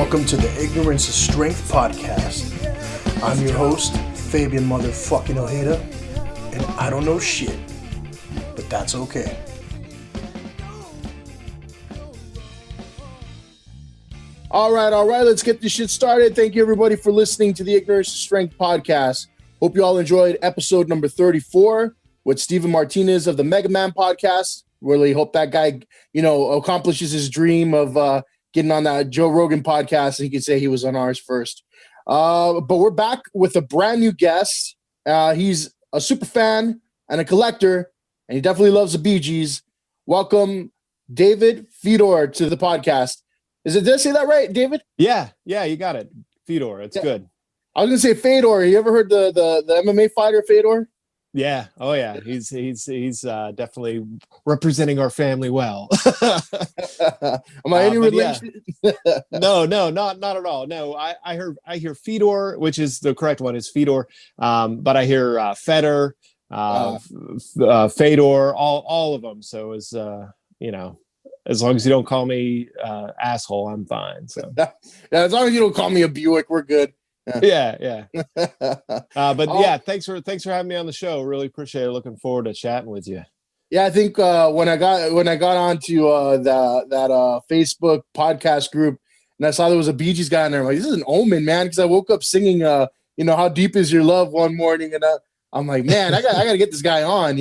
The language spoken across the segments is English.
Welcome to the Ignorance is Strength podcast. I'm your host, Fabian motherfucking Ojeda, and I don't know shit, but that's okay. All right, let's get this shit started. Thank you, everybody, for listening to the Ignorance is Strength podcast. Hope you all enjoyed episode number 34 with Steven Martinez of the Mega Man podcast. Really hope that guy, accomplishes his dream of getting on that Joe Rogan podcast, and he can say he was on ours first. But we're back with a brand new guest. He's a super fan and a collector, and he definitely loves the Bee Gees. Welcome, David Fedor, to the podcast. Did I say that right, David? Yeah, you got it. Fedor, it's good. I was gonna say Fedor. You ever heard the MMA fighter Fedor? Yeah. Oh yeah. He's definitely representing our family well. Am I any relation? Yeah. No, not at all. No, I hear Fedor, which is the correct one is Fedor. But I hear Fedor, Fedor, all of them. So as as long as you don't call me asshole, I'm fine. So yeah, as long as you don't call me a Buick, we're good. Yeah. But yeah, thanks for having me on the show. Really appreciate it. Looking forward to chatting with you. Yeah, I think when I got onto that Facebook podcast group and I saw there was a Bee Gees guy in there, I'm like, this is an omen, man, because I woke up singing How Deep Is Your Love one morning, and I'm like, man, I gotta get this guy on,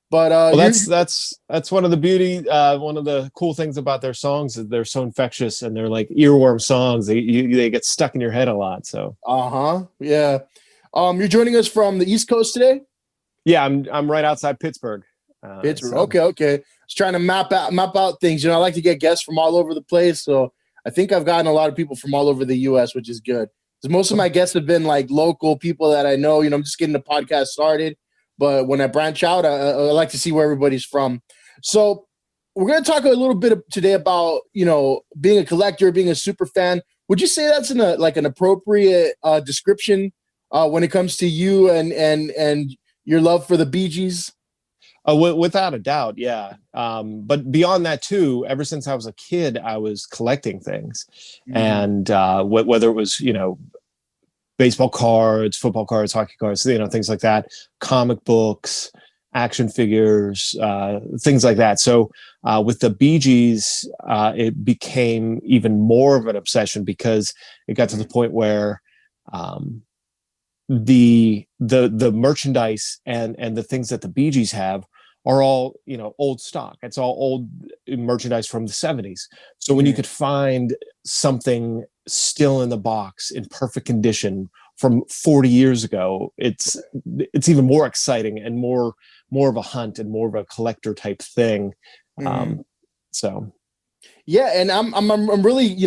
But that's one of the one of the cool things about their songs is they're so infectious and they're like earworm songs. They get stuck in your head a lot. So yeah. You're joining us from the East Coast today? Yeah, I'm right outside Pittsburgh. Pittsburgh. Okay. I was trying to map out things. I like to get guests from all over the place. So I think I've gotten a lot of people from all over the US, which is good. Because most of my guests have been like local people that I know. I'm just getting the podcast started. But when I branch out, I like to see where everybody's from. So we're going to talk a little bit today about, being a collector, being a super fan. Would you say that's an appropriate description when it comes to you and your love for the Bee Gees? Without a doubt, yeah. But beyond that too, ever since I was a kid, I was collecting things. Mm-hmm. And whether it was, baseball cards, football cards, hockey cards, things like that, comic books, action figures, things like that. So with the Bee Gees, it became even more of an obsession because it got to the point where the merchandise and the things that the Bee Gees have are all, old stock. It's all old merchandise from the 70s. So when you could find something still in the box in perfect condition from 40 years ago, it's even more exciting and more of a hunt and more of a collector type thing. So yeah, and I'm really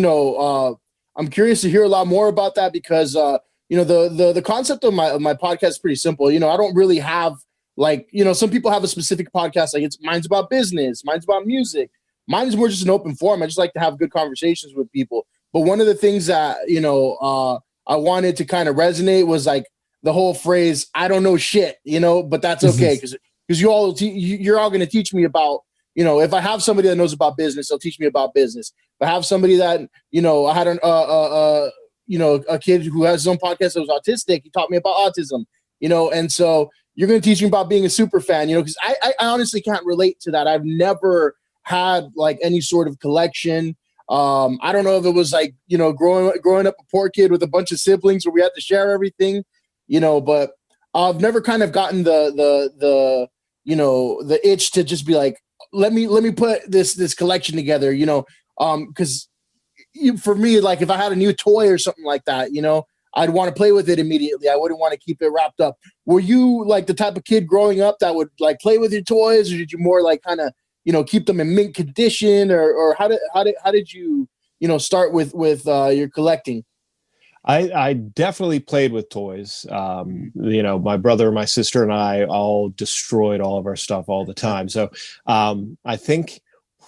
I'm curious to hear a lot more about that because the concept of my podcast is pretty simple. I don't really have some people have a specific podcast, like mine's about business, mine's about music. Mine is more just an open forum. I just like to have good conversations with people. But one of the things that, I wanted to kind of resonate was like the whole phrase, I don't know shit, but that's okay. Because you're all going to teach me about, if I have somebody that knows about business, they'll teach me about business. If I have somebody that, I had a kid who has his own podcast that was autistic, he taught me about autism, and so you're going to teach me about being a super fan, because I honestly can't relate to that. I've never had like any sort of collection. I don't know if it was like, growing up a poor kid with a bunch of siblings where we had to share everything, but I've never kind of gotten the itch to just be like, let me put this collection together, because for me, like if I had a new toy or something like that, I'd want to play with it immediately. I wouldn't want to keep it wrapped up. Were you like the type of kid growing up that would like play with your toys, or did you more like kind of, keep them in mint condition, or how did you, start with your collecting? I definitely played with toys. My brother, my sister, and I all destroyed all of our stuff all the time. So I think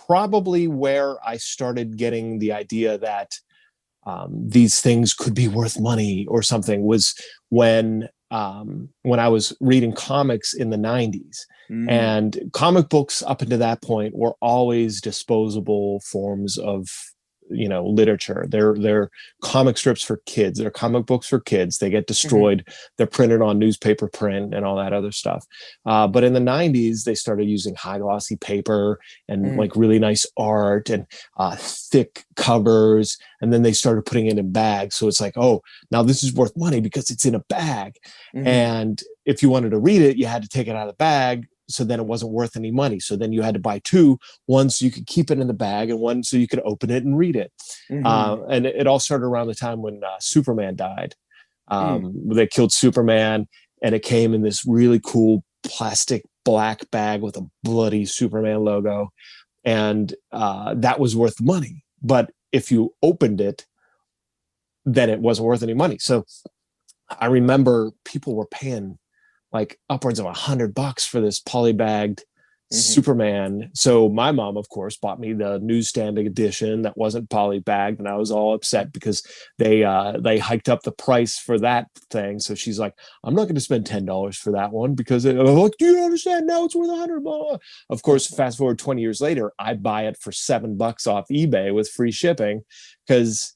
probably where I started getting the idea that these things could be worth money or something was when I was reading comics in the 90s. And comic books up until that point were always disposable forms of literature. They're comic strips for kids. They're comic books for kids. They get destroyed. They're printed on newspaper print and all that other stuff. But in the 90s, they started using high glossy paper and like really nice art and thick covers. And then they started putting it in bags. So it's like, oh, now this is worth money because it's in a bag. And if you wanted to read it, you had to take it out of the bag. So then it wasn't worth any money. So then you had to buy two, one so you could keep it in the bag and one so you could open it and read it. And it all started around the time when Superman died. They killed Superman, and it came in this really cool plastic black bag with a bloody Superman logo. And that was worth money. But if you opened it, then it wasn't worth any money. So I remember people were paying like upwards of $100 for this polybagged Superman. So my mom, of course, bought me the newsstand edition that wasn't polybagged, and I was all upset because they hiked up the price for that thing. So she's like, "I'm not going to spend $10 for that one because I'm like, do you understand? Now it's worth $100." Of course, fast forward 20 years later, I buy it for $7 off eBay with free shipping because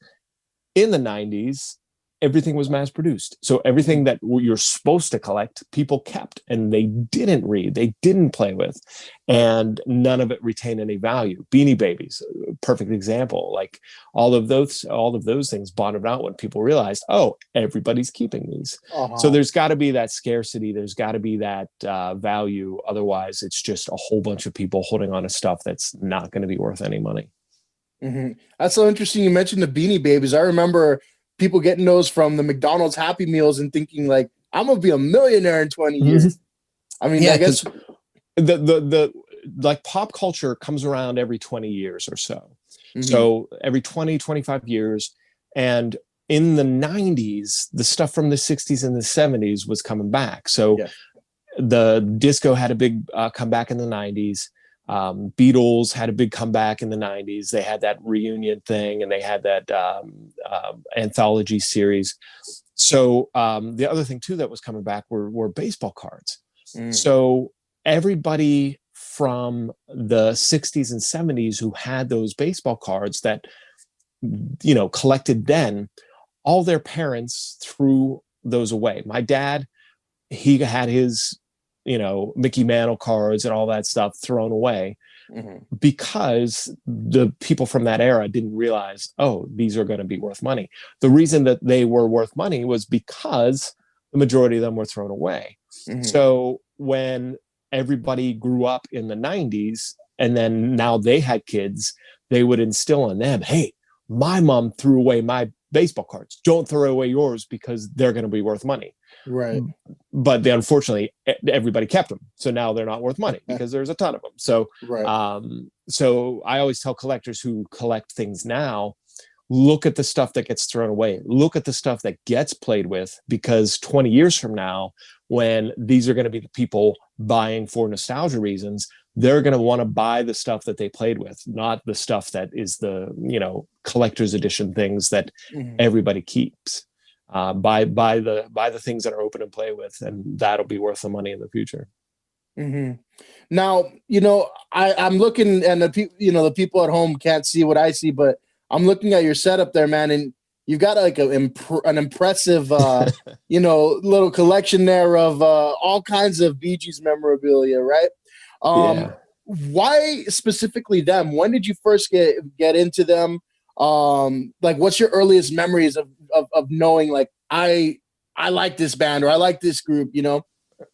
in the 90s. Everything was mass produced. So everything that you're supposed to collect, people kept, and they didn't read, they didn't play with, and none of it retained any value. Beanie Babies, perfect example. Like all of those things bottomed out when people realized, oh, everybody's keeping these. So there's got to be that scarcity. There's got to be that value. Otherwise, it's just a whole bunch of people holding on to stuff that's not going to be worth any money. That's so interesting. You mentioned the Beanie Babies. I remember people getting those from the McDonald's Happy Meals and thinking like, I'm gonna be a millionaire in 20 years. I mean, I guess the like pop culture comes around every 20 years or so. So every 20, 25 years. And in the 90s, the stuff from the 60s and the 70s was coming back. So the disco had a big comeback in the 90s. Beatles had a big comeback in the 90s. They had that reunion thing, and they had that anthology series. So the other thing too that was coming back were baseball cards. So everybody from the 60s and 70s who had those baseball cards that collected then, all their parents threw those away. My dad, he had his Mickey Mantle cards and all that stuff thrown away because the people from that era didn't realize, oh, these are going to be worth money. The reason that they were worth money was because the majority of them were thrown away. So when everybody grew up in the 90s and then now they had kids, they would instill on them, hey, my mom threw away my baseball cards. Don't throw away yours because they're going to be worth money. Right. But unfortunately, everybody kept them. So now they're not worth money because there's a ton of them. So, so I always tell collectors who collect things now, look at the stuff that gets thrown away. Look at the stuff that gets played with, because 20 years from now, when these are going to be the people buying for nostalgia reasons, they're going to want to buy the stuff that they played with, not the stuff that is the, collector's edition things that everybody keeps. Buy the things that are open and play with, and that'll be worth the money in the future. Now, I'm looking, and the people at home can't see what I see, but I'm looking at your setup there, man, and you've got like an impressive, little collection there of all kinds of Bee Gees memorabilia, right? Why specifically them? When did you first get into them? Like, what's your earliest memories of knowing like I like this band or I like this group?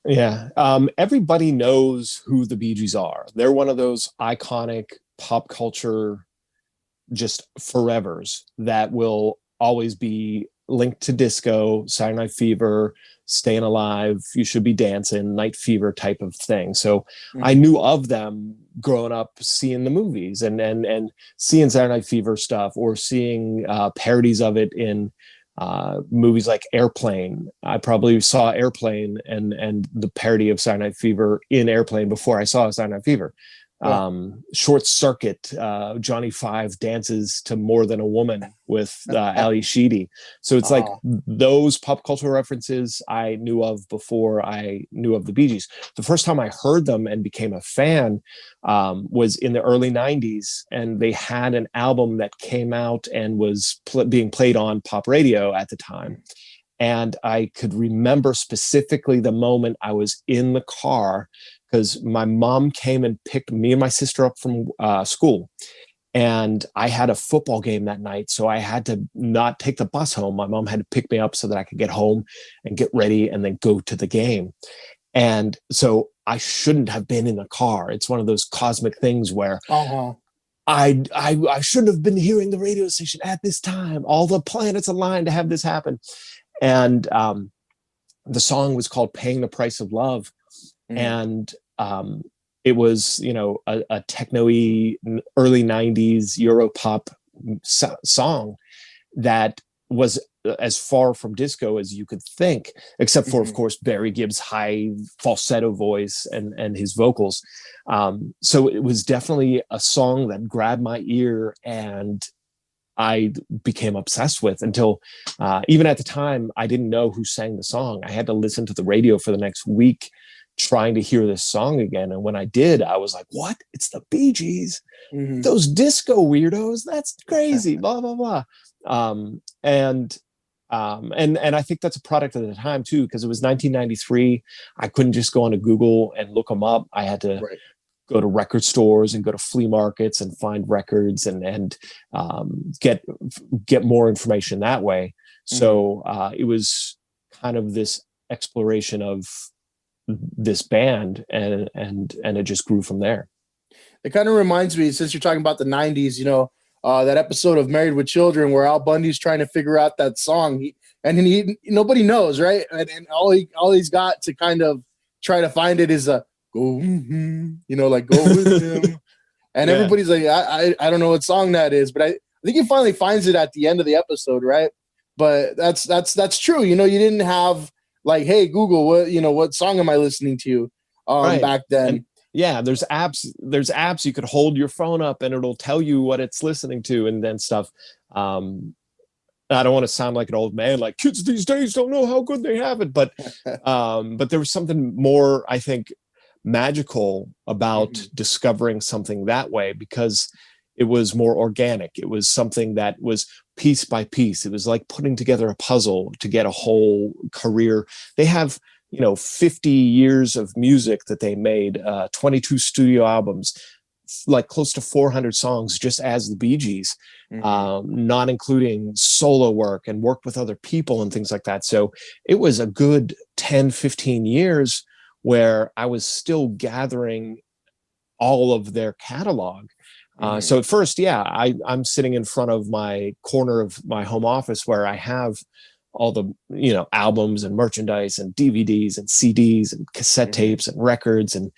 Everybody knows who the Bee Gees are. They're one of those iconic pop culture just forevers that will always be linked to disco, Saturday Night Fever, Staying Alive, You Should Be Dancing, Night Fever type of thing. So I knew of them growing up, seeing the movies and seeing Saturday Night Fever stuff, or seeing parodies of it in movies like Airplane. I probably saw Airplane and the parody of Saturday Night Fever in Airplane before I saw Saturday Night Fever. Yeah. Short Circuit, Johnny Five dances to More Than a Woman with Ali Sheedy. So it's like those pop culture references I knew of before I knew of the Bee Gees. The first time I heard them and became a fan was in the early 90s, and they had an album that came out and was being played on pop radio at the time. And I could remember specifically the moment I was in the car, because my mom came and picked me and my sister up from school. And I had a football game that night, so I had to not take the bus home. My mom had to pick me up so that I could get home and get ready and then go to the game. And so I shouldn't have been in the car. It's one of those cosmic things where I shouldn't have been hearing the radio station at this time. All the planets aligned to have this happen. And the song was called Paying the Price of Love. And it was, you know, a techno-y early 90s Europop song that was as far from disco as you could think, except for, of course, Barry Gibb's high falsetto voice and his vocals. So it was definitely a song that grabbed my ear and I became obsessed with, until even at the time, I didn't know who sang the song. I had to listen to the radio for the next week trying to hear this song again. And when I did, I was like, what? It's the Bee Gees. Those disco weirdos. That's crazy. Blah, blah, blah. And I think that's a product of the time too, because it was 1993. I couldn't just go onto Google and look them up. I had to go to record stores and go to flea markets and find records and get more information that way. So it was kind of this exploration of this band, and it just grew from there. It kind of reminds me, since you're talking about the 90s, you know, that episode of Married with Children where Al Bundy's trying to figure out that song, nobody knows, right? And all he's got to kind of try to find it is a go, you know, like go with him. And everybody's like, I don't know what song that is, but I think he finally finds it at the end of the episode, right? But that's true. You know, you didn't have like, hey, Google, what song am I listening to back then? And there's apps you could hold your phone up and it'll tell you what it's listening to and then stuff. I don't want to sound like an old man, like kids these days don't know how good they have it, but there was something more, I think, magical about discovering something that way, because it was more organic. It was something that was piece by piece. It was like putting together a puzzle to get a whole career. They have, 50 years of music that they made, 22 studio albums, like close to 400 songs just as the Bee Gees, not including solo work and work with other people and things like that. So it was a good 10, 15 years where I was still gathering all of their catalog. So at first, I'm sitting in front of my corner of my home office where I have all the, albums and merchandise and DVDs and CDs and cassette tapes and records and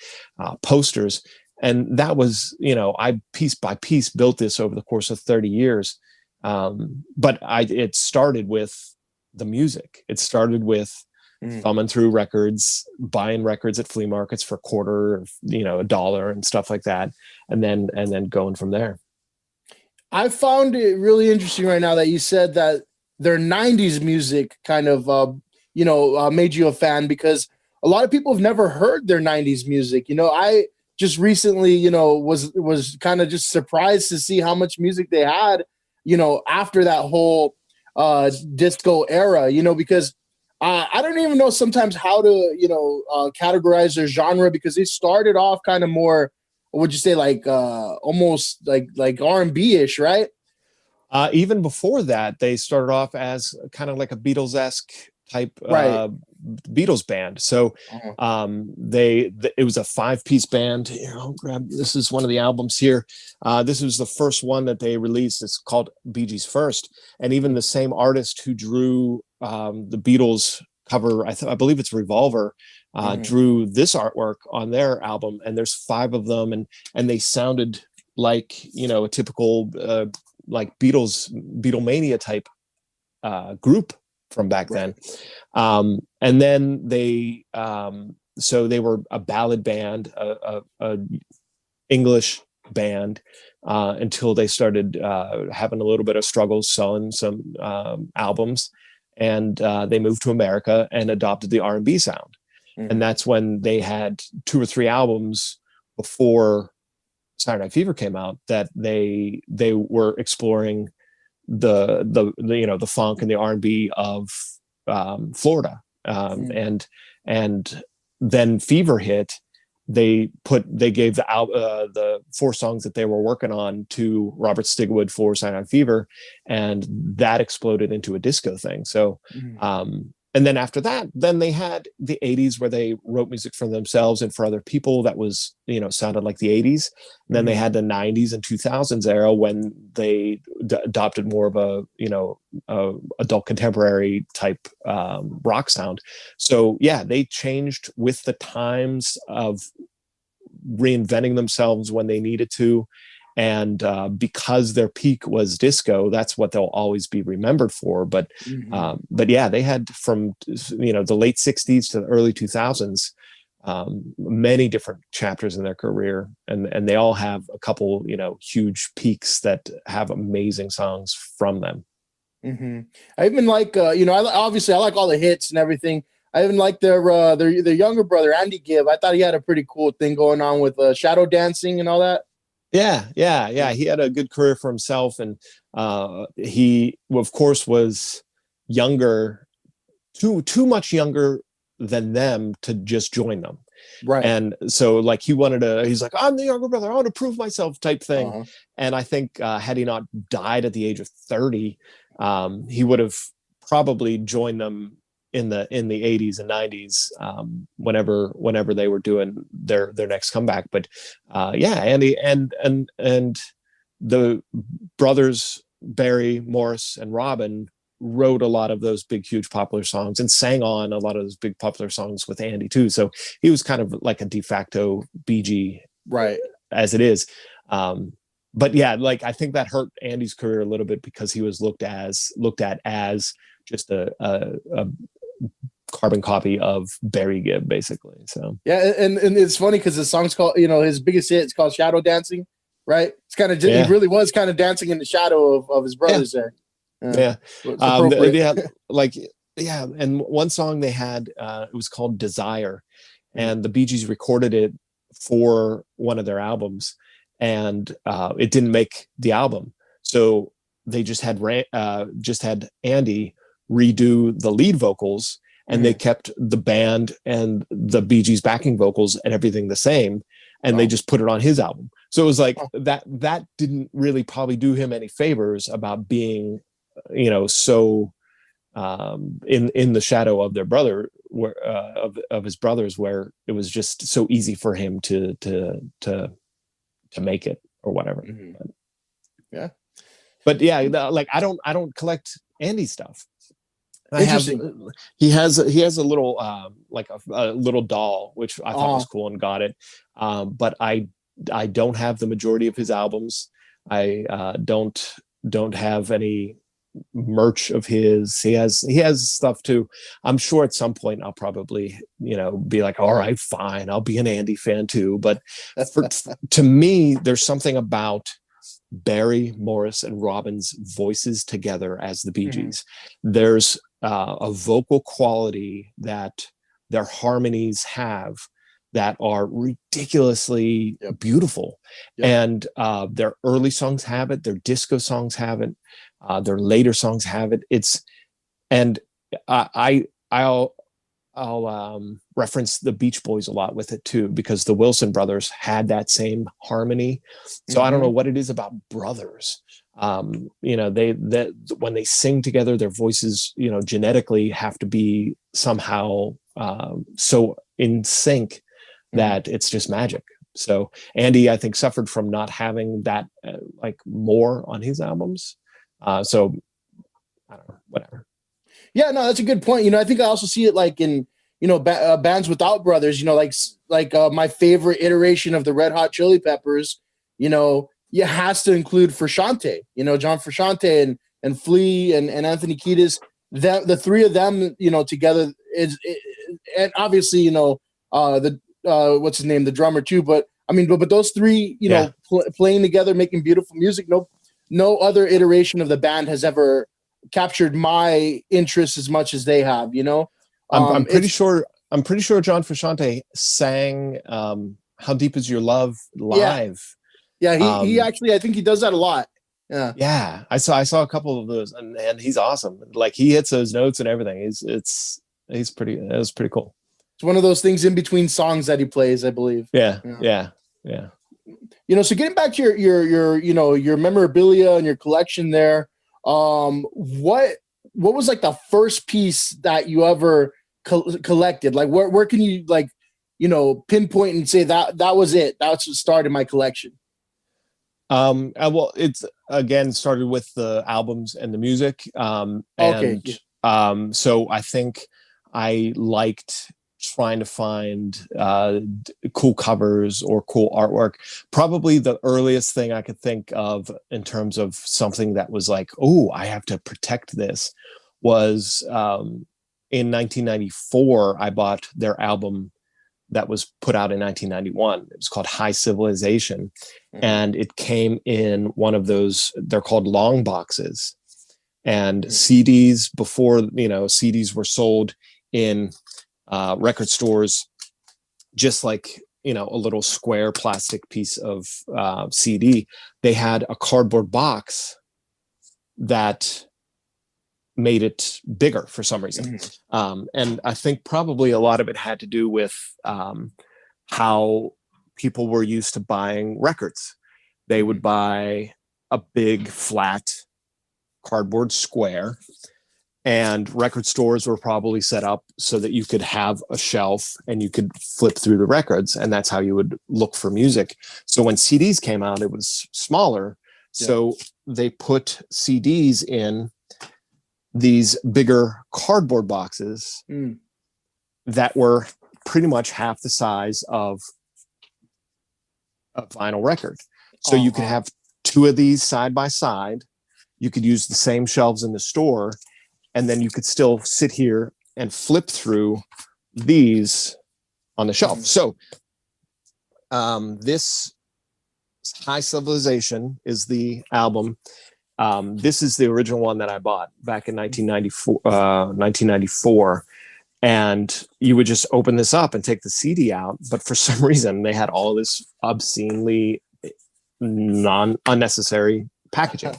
posters. And that was, I piece by piece built this over the course of 30 years. But it started with the music. It started with thumbing through records, buying records at flea markets for a quarter, $1 and stuff like that. And then going from there. I found it really interesting right now that you said that their 90s music kind of, made you a fan, because a lot of people have never heard their 90s music. I just recently, was kind of just surprised to see how much music they had, after that whole disco era, because I don't even know sometimes how to, categorize their genre, because they started off kind of more, what would you say, like almost like R&B-ish, right? Even before that, they started off as kind of like a Beatles-esque type Beatles band. So it was a 5-piece band. Here, I'll grab, this is one of the albums here. This was the first one that they released. It's called Bee Gees First. And even the same artist who drew the Beatles cover, I believe it's Revolver, drew this artwork on their album. And there's 5 of them, and they sounded like, a typical like Beatlemania type group from back then. And then they so they were a ballad band, a English band until they started having a little bit of struggles selling some albums, and they moved to America and adopted the R&B sound. Mm-hmm. And that's when they had 2 or 3 albums before Saturday Night Fever came out that they were exploring the you know, the funk and the R&B of Florida. And then Fever hit. They gave the 4 songs that they were working on to Robert Stigwood for Saturday Night Fever, and that exploded into a disco thing. So, and then after that, then they had the 80s where they wrote music for themselves and for other people that was, you know, sounded like the 80s. And then they had the 90s and 2000s era when they adopted more of a, you know, adult contemporary type rock sound. So yeah, they changed with the times of reinventing themselves when they needed to. And because their peak was disco, that's what they'll always be remembered for. But yeah, they had from, you know, the late 60s to the early 2000s, many different chapters in their career, and they all have a couple, you know, huge peaks that have amazing songs from them. I even like, you know, obviously I like all the hits and everything. I even like their younger brother, Andy Gibb. I thought he had a pretty cool thing going on with shadow dancing and all that. Yeah. He had a good career for himself, and he, of course, was younger, too much younger than them to just join them. Right. And so, like, he's like, I'm the younger brother, I want to prove myself type thing. And I think had he not died at the age of 30, he would have probably joined them in the 80s and 90s, whenever they were doing their next comeback. But yeah, Andy and the brothers Barry, Morris, and Robin wrote a lot of those big, huge, popular songs and sang on a lot of those big, popular songs with Andy too. So he was kind of like a de facto BG, right, as it is. But yeah, like, I think that hurt Andy's career a little bit because he was looked at as just a carbon copy of Barry Gibb, basically. So yeah, and it's funny because the song's called, you know, his biggest hit, it's called Shadow Dancing, right? It's kind of, he really was kind of dancing in the shadow of his brothers there. Yeah. And one song they had, it was called Desire, and the Bee Gees recorded it for one of their albums, and it didn't make the album, so they just had Andy redo the lead vocals, and they kept the band and the Bee Gees backing vocals and everything the same, and they just put it on his album. So it was like that didn't really probably do him any favors about being, you know, so in the shadow of their brother, where of his brothers, where it was just so easy for him to make it or whatever. But yeah, like, I don't collect Andy stuff. He has a little like a little doll, which I thought was cool and got it, but I don't have the majority of his albums. I don't have any merch of his. He has stuff too. I'm sure at some point I'll probably, you know, be like, all right, fine, I'll be an Andy fan too. But to me, there's something about Barry, Morris, and Robin's voices together as the Bee Gees. There's a vocal quality that their harmonies have that are ridiculously beautiful. And their early songs have it, their disco songs have it, their later songs have it. I'll reference the Beach Boys a lot with it too, because the Wilson brothers had that same harmony. So I don't know what it is about brothers. You know, when they sing together, their voices, you know, genetically have to be somehow so in sync that it's just magic. So Andy, I think, suffered from not having that like more on his albums. So I don't know, whatever. Yeah, no, that's a good point. You know, I think I also see it like in, you know, bands without brothers, you know, like my favorite iteration of the Red Hot Chili Peppers, you know, it has to include Frusciante, you know, John Frusciante and Flea and Anthony Kiedis. The three of them, you know, together and obviously, you know, what's his name, the drummer too. But I mean, but those three, you Yeah. know, playing together, making beautiful music. No other iteration of the band has ever captured my interest as much as they have. You know, I'm pretty it's sure. I'm pretty sure John Frusciante sang "How Deep Is Your Love" yeah, live. yeah. He actually, I think he does that a lot. Yeah. Yeah, I saw a couple of those, and he's awesome. Like he hits those notes and everything. He's pretty. It was pretty cool. It's one of those things in between songs that he plays, I believe. Yeah, Yeah. yeah. You know, so getting back to your you know, your memorabilia and your collection there, what was like the first piece that you ever collected? Like where can you, like, you know, pinpoint and say that was it? That's what started my collection. Well, it's again started with the albums and the music. Okay. And so I think I liked trying to find cool covers or cool artwork. Probably the earliest thing I could think of in terms of something that was like, oh, I have to protect this, was in 1994, I bought their album that was put out in 1991. It was called High Civilization. And it came in one of those, they're called long boxes. And CDs, before, you know, CDs were sold in record stores, just like, you know, a little square plastic piece of CD. They had a cardboard box that made it bigger for some reason. And I think probably a lot of it had to do with how people were used to buying records. They would buy a big flat cardboard square, and record stores were probably set up so that you could have a shelf and you could flip through the records, and that's how you would look for music. So when CDs came out, it was smaller. So they put CDs in these bigger cardboard boxes that were pretty much half the size of a vinyl record. So you could have two of these side by side. You could use the same shelves in the store, and then you could still sit here and flip through these on the shelf. So this High Civilization is the album. This is the original one that I bought back in 1994. And you would just open this up and take the CD out. But for some reason, they had all this obscenely unnecessary packaging.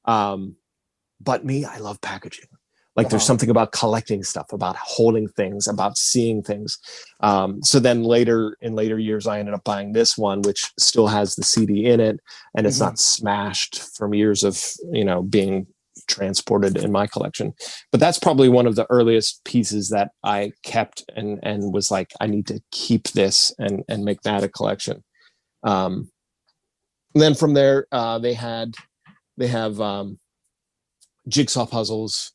But me, I love packaging. Like there's something about collecting stuff, about holding things, about seeing things. So then in later years, I ended up buying this one, which still has the CD in it, and it's not smashed from years of, you know, being transported in my collection. But that's probably one of the earliest pieces that I kept and was like, I need to keep this and make that a collection. Then from there, they have jigsaw puzzles,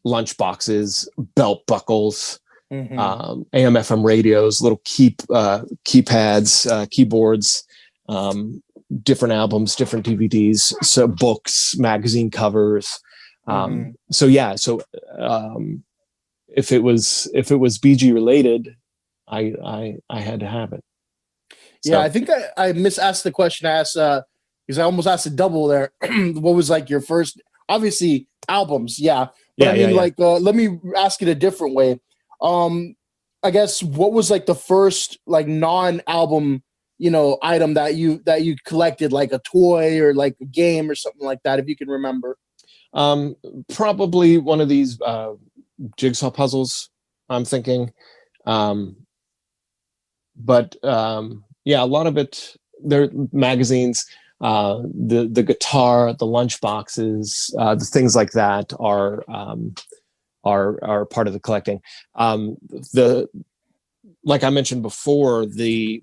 lunch boxes, belt buckles, AM FM radios, little keypads, keyboards, different albums, different DVDs, so books, magazine covers. So if it was BG related, I had to have it. Yeah, I think I misasked the question I asked because I almost asked a double there. What was like your first, obviously albums, yeah. But let me ask it a different way. I guess what was like the first like non-album, you know, item that you collected, like a toy or like a game or something like that, if you can remember? Probably one of these jigsaw puzzles, I'm thinking. But yeah, a lot of it, they're magazines, the guitar, the lunch boxes, the things like that are part of the collecting. Like I mentioned before, the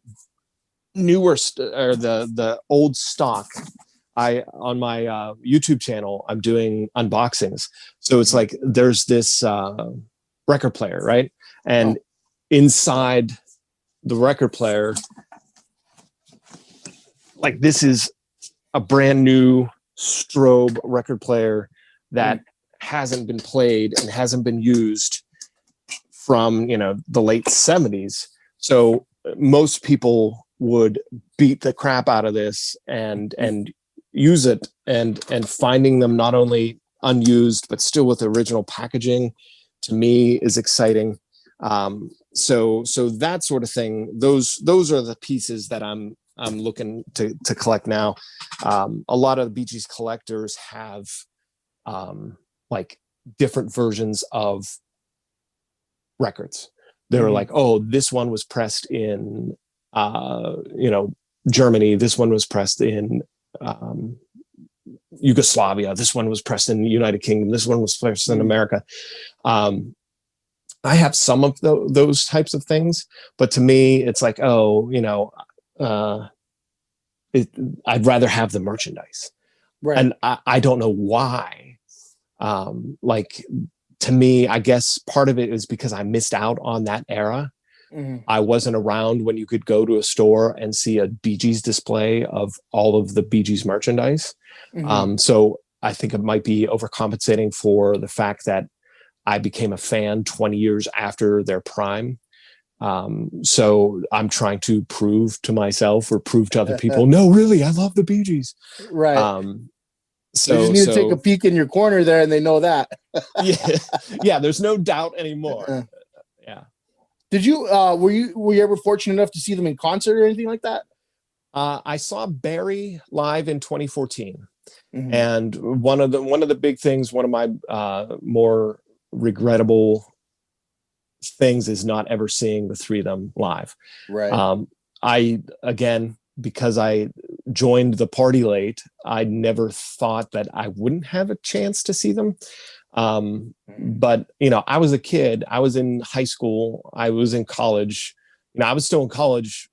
newer or the old stock, on my YouTube channel, I'm doing unboxings. So it's like there's this record player, right? And inside the record player, like this is a brand new strobe record player that hasn't been played and hasn't been used from, you know, the late 70s. So most people would beat the crap out of this and use it, and finding them not only unused but still with original packaging, to me is exciting. So that sort of thing, those are the pieces that I'm looking to collect now. A lot of the Bee Gees collectors have like different versions of records. They're like, oh, this one was pressed in Germany, this one was pressed in Yugoslavia, this one was pressed in the United Kingdom, this one was pressed in America. I have some of those types of things, but to me, it's like, I'd rather have the merchandise. Right. And I don't know why. To me, I guess part of it is because I missed out on that era. I wasn't around when you could go to a store and see a Bee Gees display of all of the Bee Gees merchandise. So I think it might be overcompensating for the fact that I became a fan 20 years after their prime. So I'm trying to prove to myself or prove to other people, no, really, I love the Bee Gees. Right. So you just need to take a peek in your corner there and they know that. Yeah, there's no doubt anymore. Yeah. Did you, were you ever fortunate enough to see them in concert or anything like that? I saw Barry live in 2014. And one of the big things, one of my more regrettable things is not ever seeing the three of them live. Right. Again, because I joined the party late, I never thought that I wouldn't have a chance to see them. But I was a kid, I was in high school, I was in college, I was still in college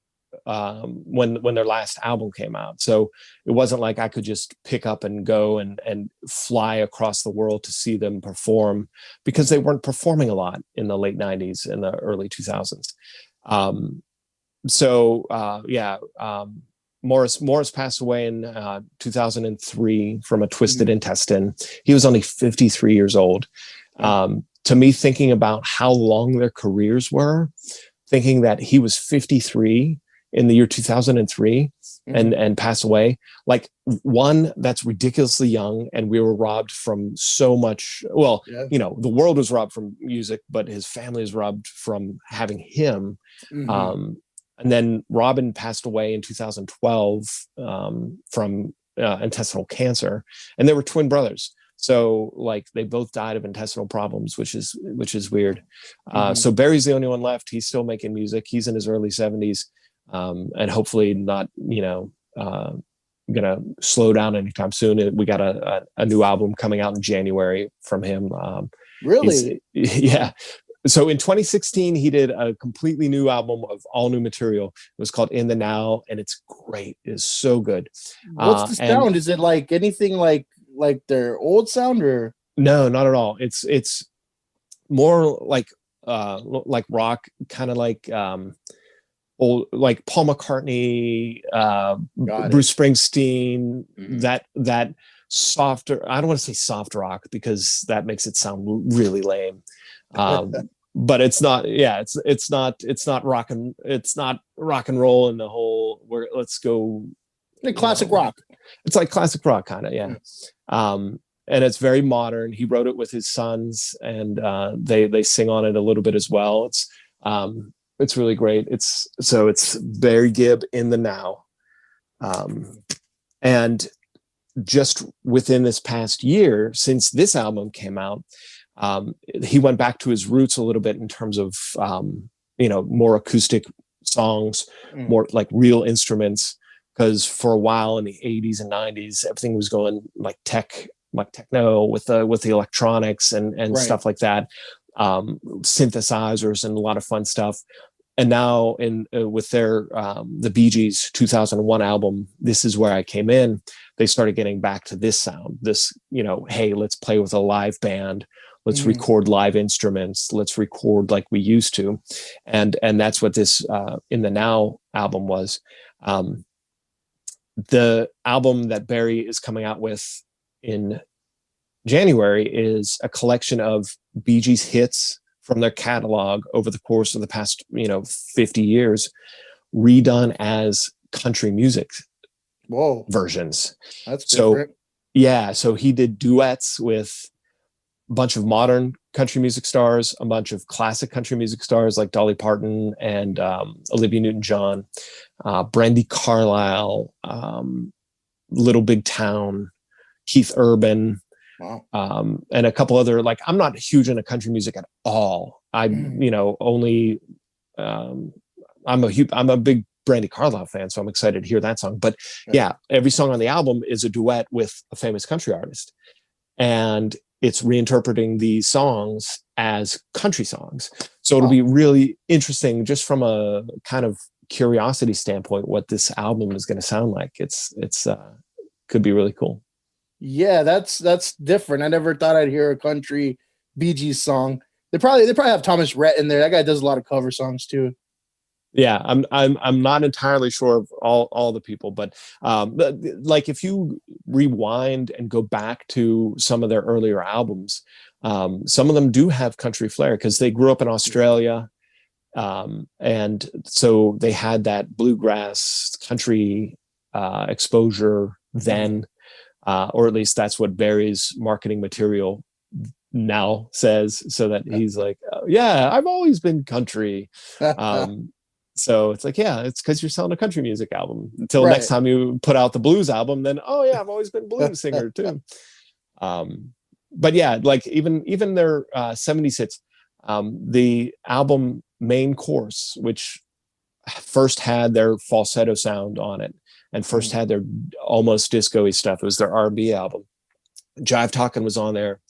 when their last album came out. So it wasn't like I could just pick up and go and fly across the world to see them perform, because they weren't performing a lot in the late 90s and the early 2000s. Morris passed away in 2003 from a twisted intestine. He was only 53 years old. To me, thinking about how long their careers were, thinking that he was 53 in the year 2003 and passed away, like, one, that's ridiculously young, and we were robbed from so much. Well, the world was robbed from music, but his family was robbed from having him. And then Robin passed away in 2012 from intestinal cancer, and they were twin brothers. So like they both died of intestinal problems, which is weird. So Barry's the only one left. He's still making music. He's in his early 70s, and hopefully not, gonna slow down anytime soon. We got a new album coming out in January from him. Really? Yeah. So in 2016, he did a completely new album of all new material. It was called In the Now, and it's great. It is so good. What's the sound? Is it like anything like their old sound, or? No, not at all. It's more like rock, kind of like old, like Paul McCartney, Bruce Springsteen, that softer. I don't want to say soft rock because that makes it sound really lame. But it's not, it's not rock and roll in the whole, let's go like classic rock. It's like classic rock kind of, yeah. And it's very modern. He wrote it with his sons, and they sing on it a little bit as well. It's really great. It's Barry Gibb, In the Now. And just within this past year, since this album came out, he went back to his roots a little bit in terms of, more acoustic songs, more like real instruments. Because for a while in the 80s and 90s, everything was going like techno with the electronics and stuff like that, synthesizers and a lot of fun stuff. And now with their the Bee Gees 2001 album, This Is Where I Came In, they started getting back to this sound. This, hey, let's play with a live band. Let's record live instruments. Let's record like we used to. And that's what this In the Now album was. The album that Barry is coming out with in January is a collection of Bee Gees hits from their catalog over the course of the past, 50 years, redone as country music Whoa, versions. that's So different. yeah, so he did duets with a bunch of modern country music stars, a bunch of classic country music stars like Dolly Parton and Olivia Newton-John, Brandy Carlisle, Little Big Town, Keith Urban, Wow. and a couple other, like, I'm not huge into country music at all. Only I'm a big Brandy Carlisle fan, so I'm excited to hear that song. But yeah, every song on the album is a duet with a famous country artist, and it's reinterpreting these songs as country songs. So it'll be really interesting, just from a kind of curiosity standpoint, what this album is going to sound like. It's could be really cool. Yeah, that's different. I never thought I'd hear a country Bee Gees song. They probably have Thomas Rhett in there. That guy does a lot of cover songs too. Yeah, I'm not entirely sure of all the people, but like, if you rewind and go back to some of their earlier albums, some of them do have country flair because they grew up in Australia, and so they had that bluegrass country exposure then, or at least that's what Barry's marketing material now says. So that he's like, oh, yeah, I've always been country. So it's like, yeah, it's because you're selling a country music album. Until next time you put out the blues album, then, oh yeah, I've always been a blues singer too. But yeah, like even their 70s hits, the album Main Course, which first had their falsetto sound on it and first had their almost disco-y stuff. It was their R&B album. Jive Talkin' was on there.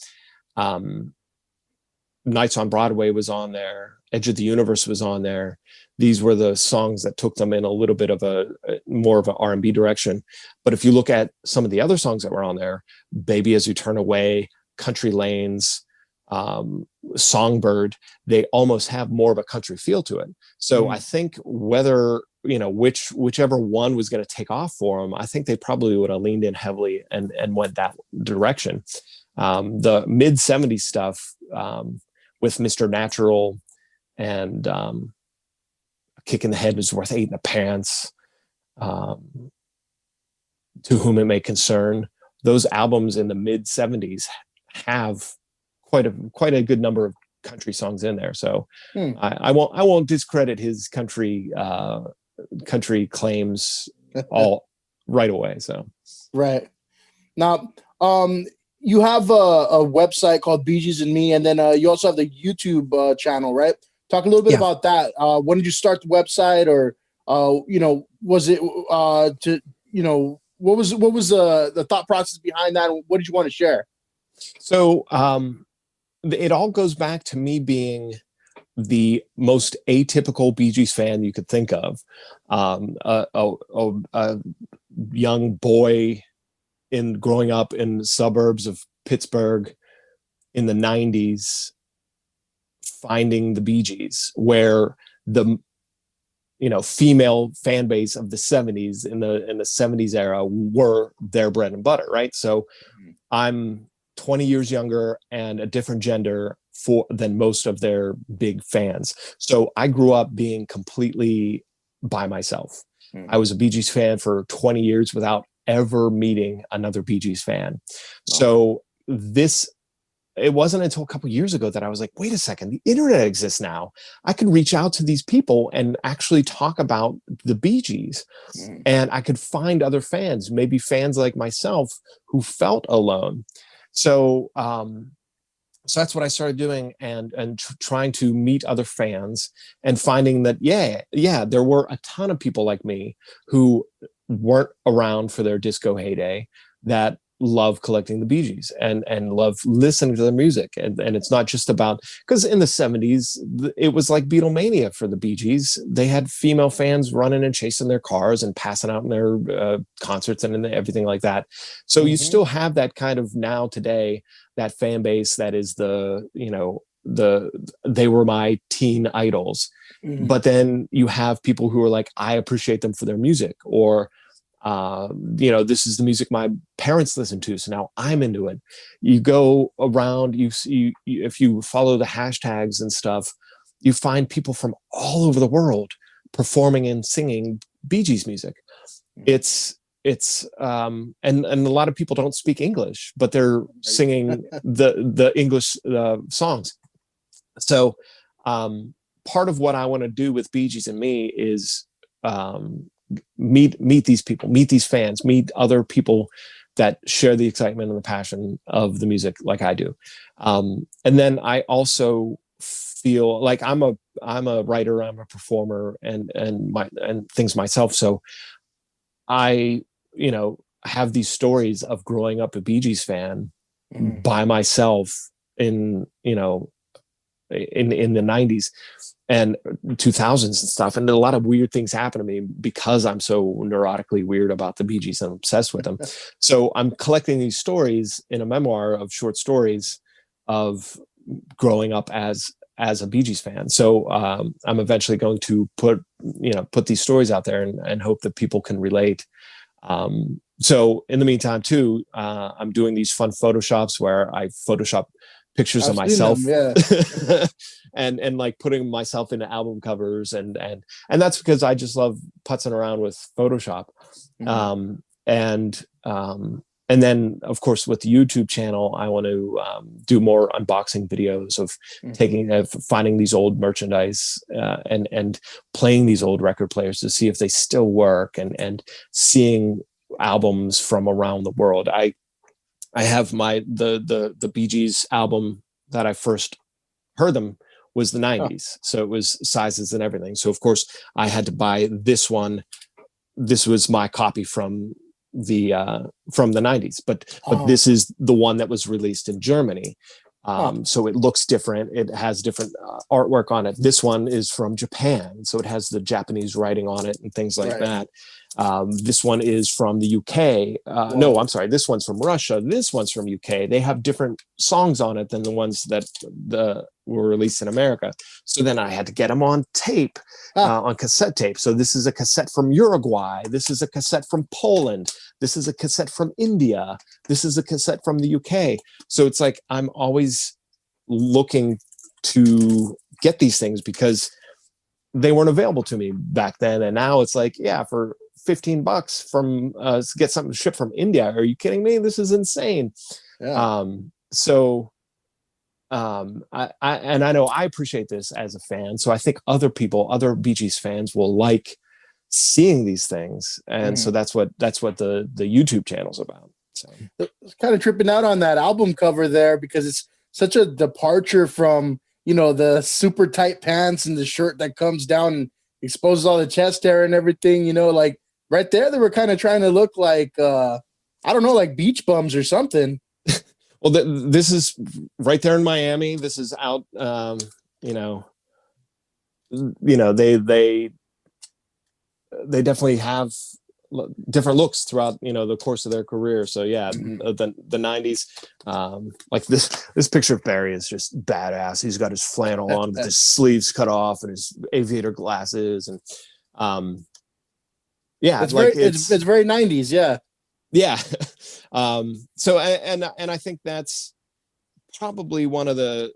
Nights on Broadway was on there. Edge of the Universe was on there. These were the songs that took them in a little bit of a more of an R&B direction. But if you look at some of the other songs that were on there, Baby As You Turn Away, Country Lanes, Songbird, they almost have more of a country feel to it. So I think whether, whichever one was going to take off for them, I think they probably would have leaned in heavily and went that direction. The mid 70s stuff, with Mr. Natural and Kick in the Head is Worth 8 in the Pants, To Whom It May Concern, those albums in the mid 70s have quite a good number of country songs in there. So I won't discredit his country claims all right away. So right now, you have a website called Bee Gees and Me, and then you also have the YouTube channel, right? Talk a little bit about that. When did you start the website, or was it what was the thought process behind that? What did you want to share? So it all goes back to me being the most atypical Bee Gees fan you could think of. A young boy growing up in the suburbs of Pittsburgh in the 90s, finding the Bee Gees, where the female fan base of the 70s in the 70s era were their bread and butter, right? So I'm 20 years younger and a different gender than most of their big fans. So I grew up being completely by myself. I was a Bee Gees fan for 20 years without ever meeting another Bee Gees fan. So it wasn't until a couple of years ago that I was like, wait a second, the internet exists now. I could reach out to these people and actually talk about the Bee Gees. And I could find other fans, maybe fans like myself who felt alone. So that's what I started doing, and trying to meet other fans and finding that, there were a ton of people like me who weren't around for their disco heyday that love collecting the Bee Gees and love listening to their music. And it's not just about, because in the 70s, it was like Beatlemania for the Bee Gees. They had female fans running and chasing their cars and passing out in their concerts and everything like that. So you still have that kind of now today, that fan base that is they were my teen idols. But then you have people who are like, I appreciate them for their music, or this is the music my parents listened to, so now I'm into it. You go around, if you follow the hashtags and stuff, you find people from all over the world performing and singing Bee Gees music. It's and a lot of people don't speak English, but they're singing the English songs. So part of what I want to do with Bee Gees and Me is meet these people, meet these fans, meet other people that share the excitement and the passion of the music like I do. And then I also feel like I'm a writer, I'm a performer, and things myself. So I, have these stories of growing up a Bee Gees fan by myself in the 90s and 2000s and stuff. And a lot of weird things happen to me because I'm so neurotically weird about the Bee Gees and obsessed with them. So I'm collecting these stories in a memoir of short stories of growing up as a Bee Gees fan. So I'm eventually going to put these stories out there and hope that people can relate. So in the meantime too, I'm doing these fun Photoshops where I Photoshop pictures of myself, and like putting myself into album covers, and that's because I just love putzing around with Photoshop. And then of course with the YouTube channel, I want to do more unboxing videos of finding these old merchandise and playing these old record players to see if they still work, and seeing albums from around the world. I have the Bee Gees album that I first heard them was the 90s. So it was sizes and everything. So of course I had to buy this one. This was my copy from the 90s, but this is the one that was released in Germany. So it looks different. It has different artwork on it. This one is from Japan, so it has the Japanese writing on it and things like that. This one is from the UK. No, I'm sorry. This one's from Russia. This one's from UK. They have different songs on it than the ones that were released in America. So then I had to get them on tape, on cassette tape. So this is a cassette from Uruguay. This is a cassette from Poland. This is a cassette from India. This is a cassette from the UK. So it's like I'm always looking to get these things because they weren't available to me back then. And now it's like, yeah, for $15 from get something shipped from India. Are you kidding me? This is insane. I know I appreciate this as a fan. So I think other Bee Gees fans will like seeing these things. And so that's what the YouTube channel's about. So it's kind of tripping out on that album cover there because it's such a departure from, the super tight pants and the shirt that comes down and exposes all the chest hair and everything, like right there, they were kind of trying to look like, I don't know, like beach bums or something. Well, this is right there in Miami. This is out, they definitely have different looks throughout, the course of their career. So yeah, the 90s, like this picture of Barry is just badass. He's got his flannel on with his sleeves cut off and his aviator glasses. And yeah, it's very 90s. Yeah. Yeah. So, and I think that's probably one of the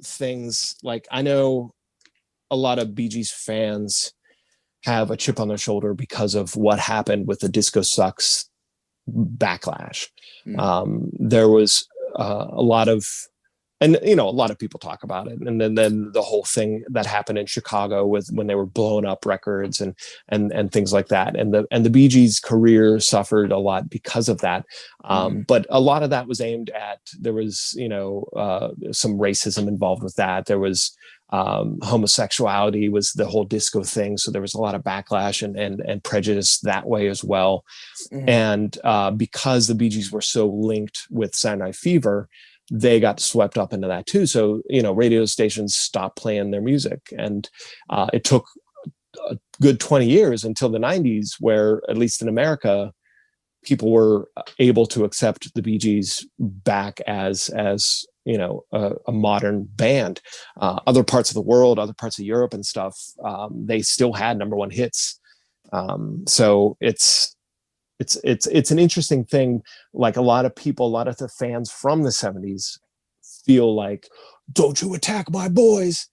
things, like, I know a lot of Bee Gees fans have a chip on their shoulder because of what happened with the Disco Sucks backlash. There was a lot of, and a lot of people talk about it, and then the whole thing that happened in Chicago with when they were blowing up records and things like that, and the Bee Gees' career suffered a lot because of that. But a lot of that was aimed at, there was some racism involved with that. There was homosexuality was the whole disco thing, so there was a lot of backlash and prejudice that way as well. And because the Bee Gees were so linked with Saturday Night Fever, they got swept up into that too. So, radio stations stopped playing their music. And it took a good 20 years until the 90s, where, at least in America, people were able to accept the Bee Gees back as a modern band. Other parts of the world, other parts of Europe and stuff, they still had #1 hits. So it's an interesting thing. Like, a lot of the fans from the 70s feel like, don't you attack my boys.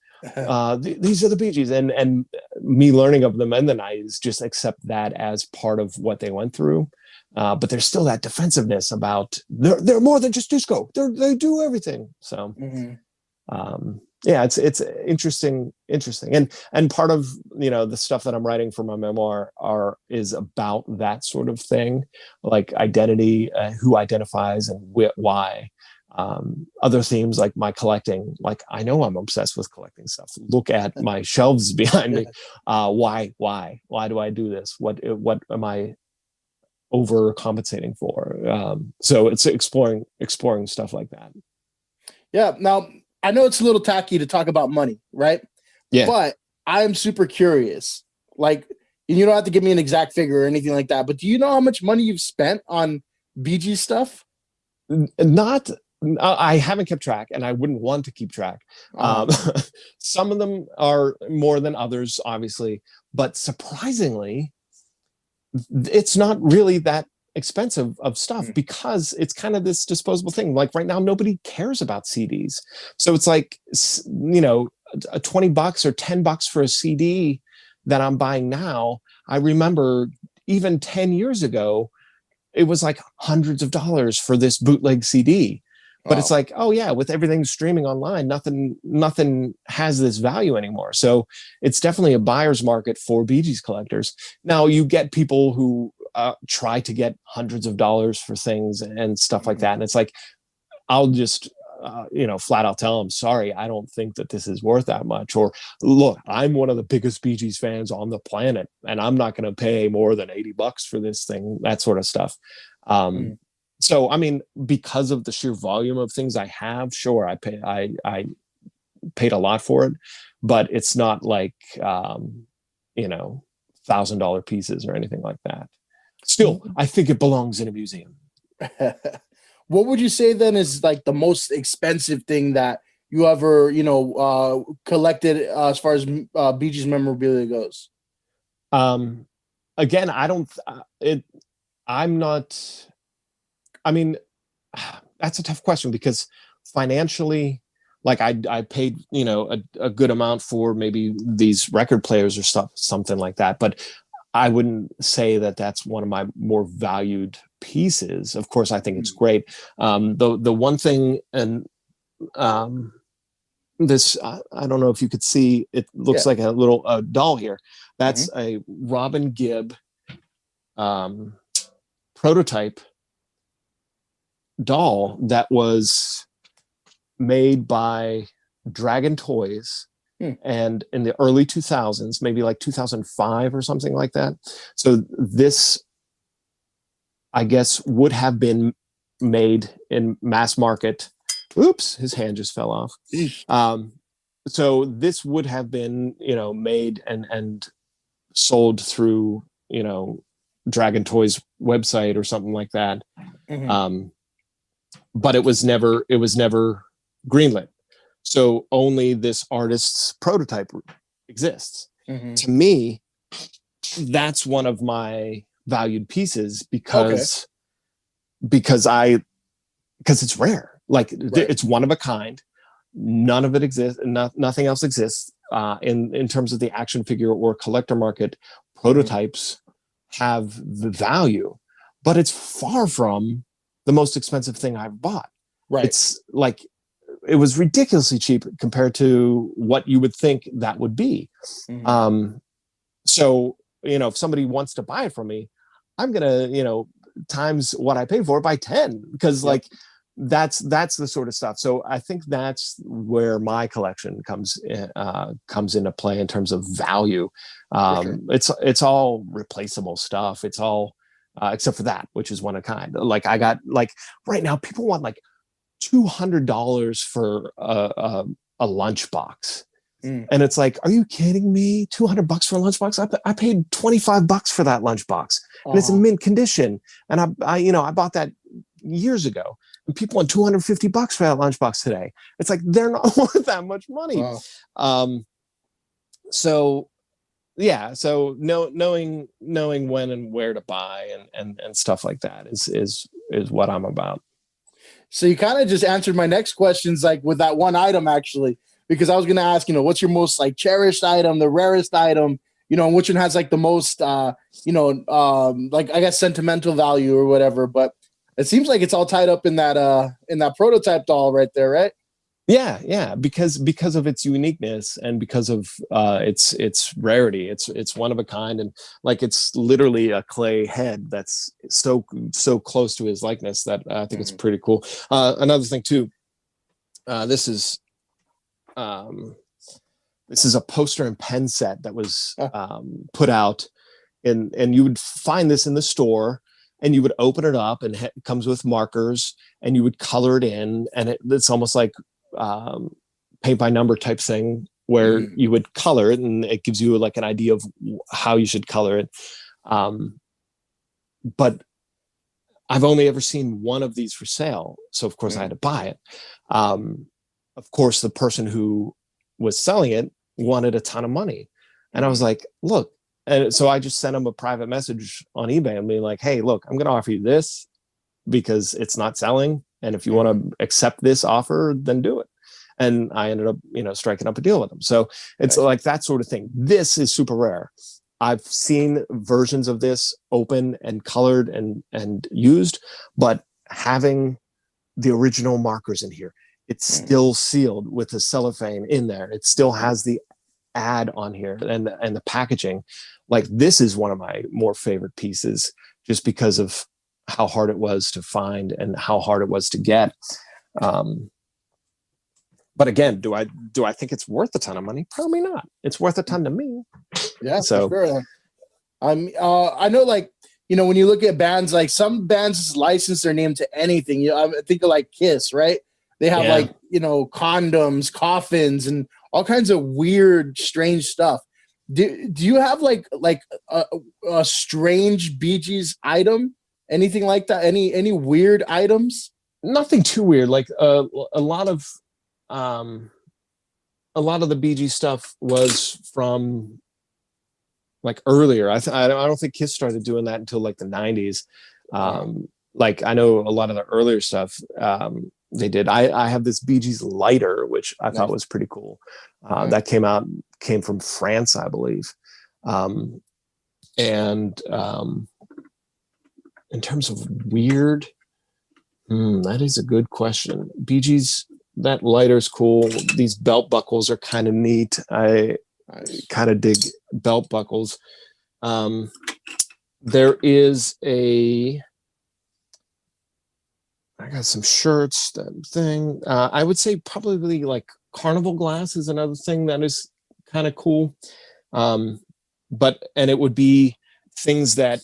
These are the Bee Gees, and me learning of them in the 90s just accept that as part of what they went through. But there's still that defensive-ness about they're more than just disco. They do everything. So yeah, it's interesting, and part of the stuff that I'm writing for my memoir is about that sort of thing, like identity, who identifies and why. Other themes like my collecting, like I know I'm obsessed with collecting stuff. Look at my shelves behind me. Why do I do this? What am I overcompensating for? So it's exploring stuff like that. Yeah. Now I know it's a little tacky to talk about money, right? Yeah. But I'm super curious. Like, you don't have to give me an exact figure or anything like that, but do you know how much money you've spent on BG stuff? Not. I haven't kept track, and I wouldn't want to keep track. Some of them are more than others, obviously, but surprisingly, it's not really that expensive of stuff because it's kind of this disposable thing. Like right now, nobody cares about CDs. So it's like, $20 or $10 for a CD that I'm buying now. I remember even 10 years ago, it was like hundreds of dollars for this bootleg CD. But it's like, oh yeah, with everything streaming online, nothing has this value anymore. So it's definitely a buyer's market for Bee Gees collectors. Now you get people who try to get hundreds of dollars for things and stuff like that. And it's like, I'll just, flat out tell them, sorry, I don't think that this is worth that much. Or look, I'm one of the biggest Bee Gees fans on the planet, and I'm not going to pay more than $80 for this thing, that sort of stuff. So, I mean, because of the sheer volume of things I have, sure, I paid a lot for it, but it's not like, $1,000 pieces or anything like that. Still, I think it belongs in a museum. What would you say then is like the most expensive thing that you ever, collected as far as Bee Gees memorabilia goes? Again, I mean, that's a tough question because financially, like I paid, a good amount for maybe these record players or something like that. But I wouldn't say that that's one of my more valued pieces. Of course, I think it's great. The one thing, and this, I don't know if you could see, it looks like a little doll here. That's a Robin Gibb prototype doll that was made by Dragon Toys and in the early 2000s, maybe like 2005 or something like that. So this, I guess, would have been made in mass market. Oops, his hand just fell off. So this would have been, made and sold through, Dragon Toys website or something like that. But it was never greenlit. So only this artist's prototype exists. To me, that's one of my valued pieces because it's rare. Like it's one of a kind. None of it exists. Nothing else exists in terms of the action figure or collector market. Prototypes have the value, but it's far from the most expensive thing I've bought. Right. It's like, it was ridiculously cheap compared to what you would think that would be. So, if somebody wants to buy it from me, I'm going to, times what I paid for it by 10, because like, that's the sort of stuff. So I think that's where my collection comes into play in terms of value. It's all replaceable stuff. It's all, except for that, which is one of a kind. Like I got, like right now, people want like $200 for a lunchbox, and it's like, are you kidding me? $200 for a lunchbox? I paid $25 for that lunchbox, and it's in mint condition. And I bought that years ago, and people want $250 for that lunchbox today. It's like they're not worth that much money. So yeah, so knowing when and where to buy and stuff like that is what I'm about. So you kind of just answered my next questions, like with that one item, actually. because I was gonna ask, what's your most like cherished item, the rarest item, and which one has like the most, like I guess sentimental value or whatever. But it seems like it's all tied up in that prototype doll right there, right? Yeah, because of its uniqueness and because of its rarity. It's one of a kind, and like it's literally a clay head that's so close to his likeness that I think it's pretty cool. Another thing too, this is a poster and pen set that was put out, and you would find this in the store, and you would open it up, and it comes with markers, and you would color it in, and it's almost like paint by number type thing where you would color it, and it gives you like an idea of how you should color it. But I've only ever seen one of these for sale, so of course I had to buy it. Of course, the person who was selling it wanted a ton of money, and I was like, look. And so I just sent him a private message on eBay and being like, hey, look, I'm going to offer you this because it's not selling. And if you want to accept this offer, then do it. And I ended up, striking up a deal with him. So it's like that sort of thing. This is super rare. I've seen versions of this open and colored and used, but having the original markers in here, it's still sealed with the cellophane in there. It still has the ad on here and the packaging. Like, this is one of my more favorite pieces just because of how hard it was to find and how hard it was to get. But again, do I think it's worth a ton of money? Probably not. It's worth a ton to me. Yeah, so for sure. I know, like, when you look at bands, like some bands license their name to anything. I think of like Kiss, right? They have like, condoms, coffins, and all kinds of weird, strange stuff. Do you have like a strange Bee Gees item? Anything like that? Any weird items? Nothing too weird. Like a lot of the Bee Gees stuff was from like earlier. I don't think Kiss started doing that until like the 90s. Like I know a lot of the earlier stuff they did. I have this Bee Gees lighter, which I thought was pretty cool. That came from France, I believe. And in terms of weird, that is a good question. Bee Gees, that lighter's cool. These belt buckles are kind of neat. I kind of dig belt buckles. There is I got some shirts, that thing. I would say probably like carnival glass is another thing that is kind of cool. And it would be things that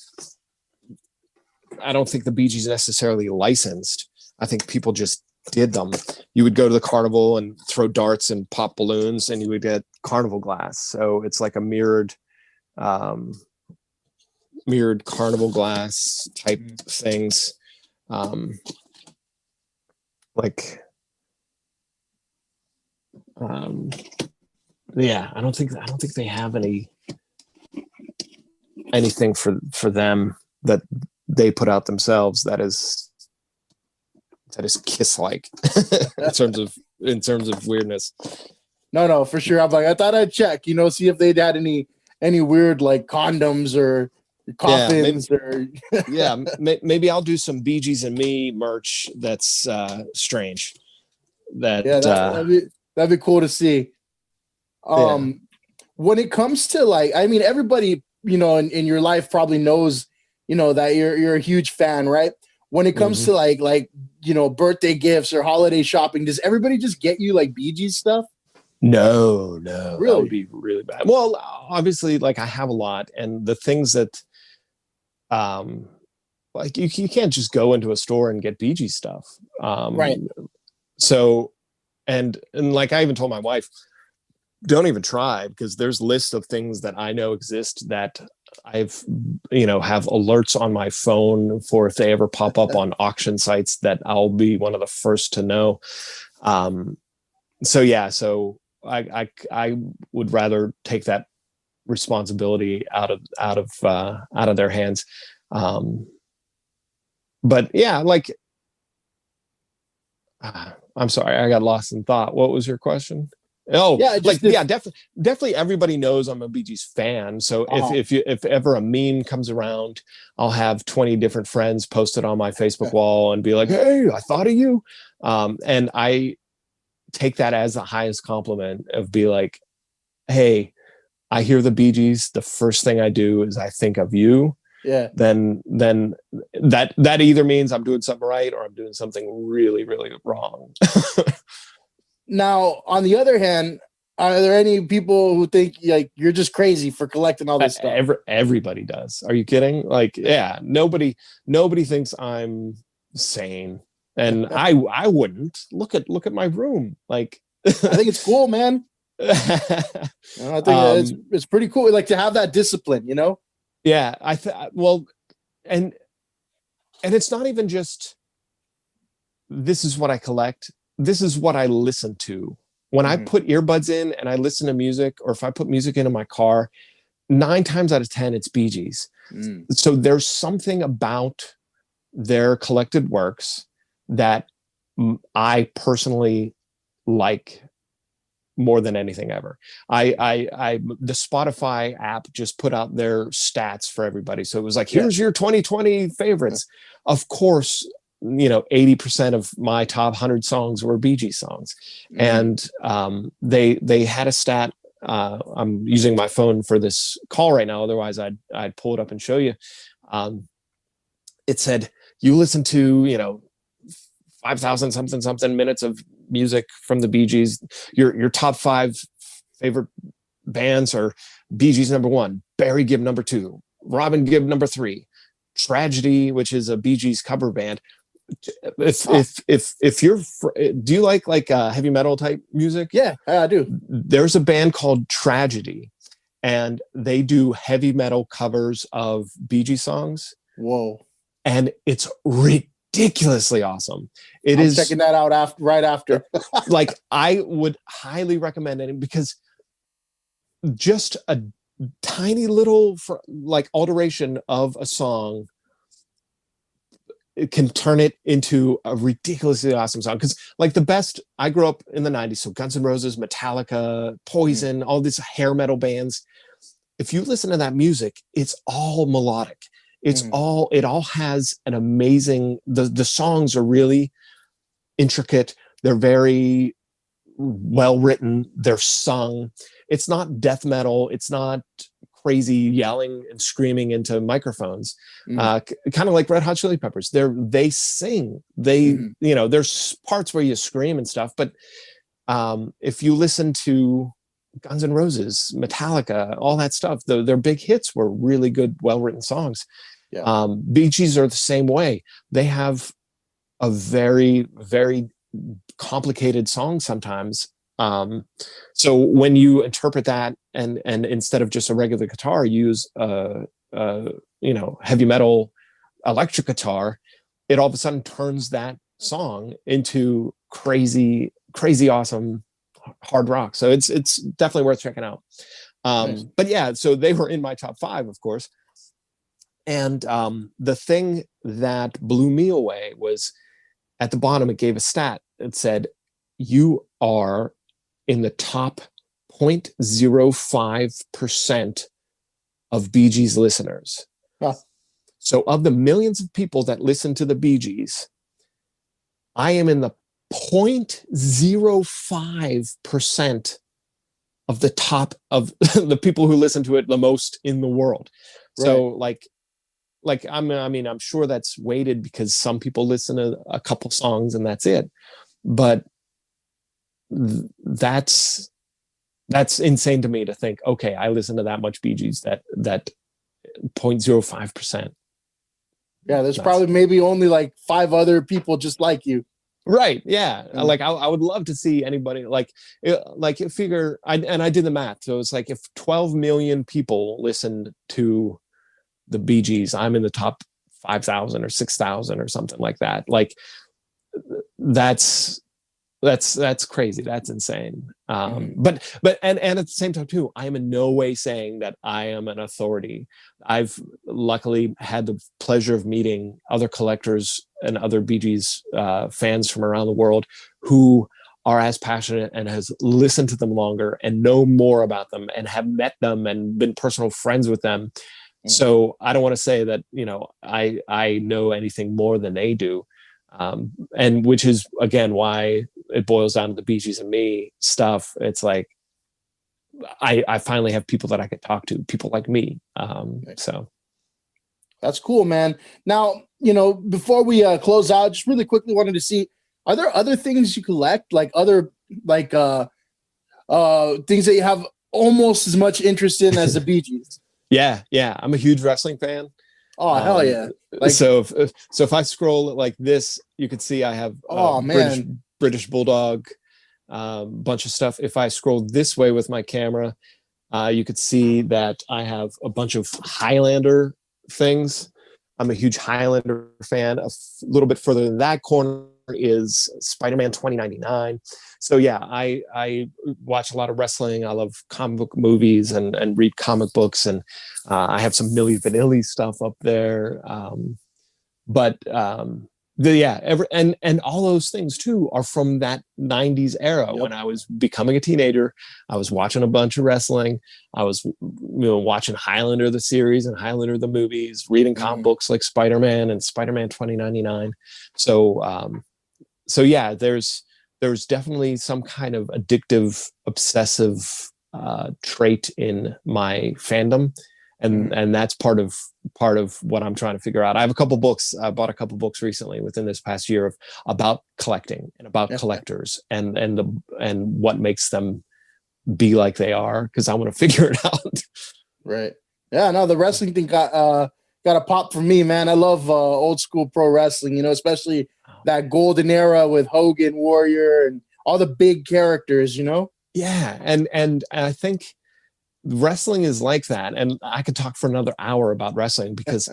I don't think the Bee Gees necessarily licensed. I think people just did them. You would go to the carnival and throw darts and pop balloons, and you would get carnival glass. So it's like a mirrored carnival glass type things. Yeah, I don't think they have anything for them that they put out themselves that is Kiss like in terms of weirdness. No, for sure. I thought I'd check, see if they'd had any weird like condoms or coffins maybe I'll do some Bee Gees and Me merch that's strange. That'd be cool to see. When it comes to like, I mean, everybody, in your life probably knows, that you're a huge fan, right? When it comes to like, birthday gifts or holiday shopping, does everybody just get you like Bee Gees stuff? No, really? That would be really bad. Well, obviously, like I have a lot, and the things that, like you can't just go into a store and get Bee Gees stuff, right? So, and like I even told my wife, don't even try, because there's lists of things that I know exist that I've, have alerts on my phone for if they ever pop up on auction sites that I'll be one of the first to know. So I would rather take that responsibility out of their hands. But yeah, like, I'm sorry, I got lost in thought. What was your question Oh, Yeah, like yeah, definitely everybody knows I'm a Bee Gees fan. So if ever a meme comes around, I'll have 20 different friends post it on my Facebook wall and be like, "Hey, I thought of you." And I take that as the highest compliment of be like, "Hey, I hear the Bee Gees. The first thing I do is I think of you." Yeah. Then that either means I'm doing something right or I'm doing something really, really wrong. Now, on the other hand, are there any people who think like you're just crazy for collecting all this stuff? Everybody does. Are you kidding? Like, yeah, nobody thinks I'm sane, and I wouldn't. Look at my room. Like, I think it's cool, man. I think it's pretty cool. Like to have that discipline, you know? Yeah, well, and it's not even just this is what I collect. This is what I listen to. When I put earbuds in and I listen to music, or if I put music into my car, 9 times out of 10, it's Bee Gees. So there's something about their collected works that I personally like more than anything ever. The Spotify app just put out their stats for everybody. So it was like, here's your 2020 favorites. Of course, 80% of my top 100 songs were Bee Gees songs. And they had a stat. I'm using my phone for this call right now. Otherwise I'd pull it up and show you. It said, you listen to, 5,000 something minutes of music from the Bee Gees. Your top 5 favorite bands are Bee Gees #1, Barry Gibb #2, Robin Gibb #3, Tragedy, which is a Bee Gees cover band. If you're, do you like heavy metal type music? Yeah, I do. There's a band called Tragedy, and they do heavy metal covers of Bee Gees songs. Whoa. And it's ridiculously awesome. I'm checking that out right after. Like, I would highly recommend it, because just a tiny little alteration of a song, it can turn it into a ridiculously awesome song. Because like the best, I grew up in the 90s, so Guns N' Roses, Metallica, Poison, all these hair metal bands. If you listen to that music, it's all melodic. It all has an amazing, the songs are really intricate. They're very well written. They're sung. It's not death metal. It's not crazy yelling and screaming into microphones. Kind of like Red Hot Chili Peppers. They sing. There's parts where you scream and stuff, but if you listen to Guns N' Roses, Metallica, all that stuff, their big hits were really good, well-written songs. Yeah. Bee Gees are the same way. They have a very, very complicated song sometimes. So when you interpret that and instead of just a regular guitar, use heavy metal electric guitar, it all of a sudden turns that song into crazy, crazy awesome hard rock. So it's definitely worth checking out. Nice. But yeah, so they were in my top 5, of course. And the thing that blew me away was at the bottom, it gave a stat. It said, you are in the top 0.05% of Bee Gees listeners. Huh. So of the millions of people that listen to the Bee Gees, I am in the 0.05% of the top of the people who listen to it the most in the world. Right. So I'm sure that's weighted because some people listen to a couple songs and that's it. But that's insane to me to think, okay, I listen to that much Bee Gees, that 0.05%. Yeah, there's probably maybe only like 5 other people just like you. Right. Yeah. Like I would love to see anybody figure. I did the math. So it's like if 12 million people listened to the Bee Gees, I'm in the top 5,000 or 6,000 or something like that. Like that's crazy. That's insane. But at the same time too, I am in no way saying that I am an authority. I've luckily had the pleasure of meeting other collectors and other Bee Gees fans from around the world who are as passionate and has listened to them longer and know more about them and have met them and been personal friends with them. So I don't want to say that, I know anything more than they do. And which is, again, why it boils down to the Bee Gees and me stuff. It's like, I finally have people that I could talk to, people like me. So that's cool, man. Now, before we close out, just really quickly wanted to see, are there other things you collect, like other things that you have almost as much interest in as the Bee Gees? Yeah. I'm a huge wrestling fan. Oh, hell yeah. So if I scroll like this, you can see I have British Bulldog, bunch of stuff. If I scroll this way with my camera, you could see that I have a bunch of Highlander things. I'm a huge Highlander fan. A little bit further than that corner is Spider-Man 2099. So yeah, I watch a lot of wrestling. I love comic book movies and read comic books, and I have some Milli Vanilli stuff up there. And all those things too are from that 90s era. When I was becoming a teenager, I was watching a bunch of wrestling. I was watching Highlander the series and Highlander the movies, reading comic books like Spider-Man and Spider-Man 2099. So yeah, there's definitely some kind of addictive, obsessive trait in my fandom. And that's part of what I'm trying to figure out. I have a couple books. I bought a couple books recently within this past year about collecting and about collectors and what makes them be like they are, because I want to figure it out. Right. Yeah. No, the wrestling thing got a pop for me, man. I love old school pro wrestling. Especially that golden era with Hogan, Warrior, and all the big characters. Yeah, and I think wrestling is like that, and I could talk for another hour about wrestling because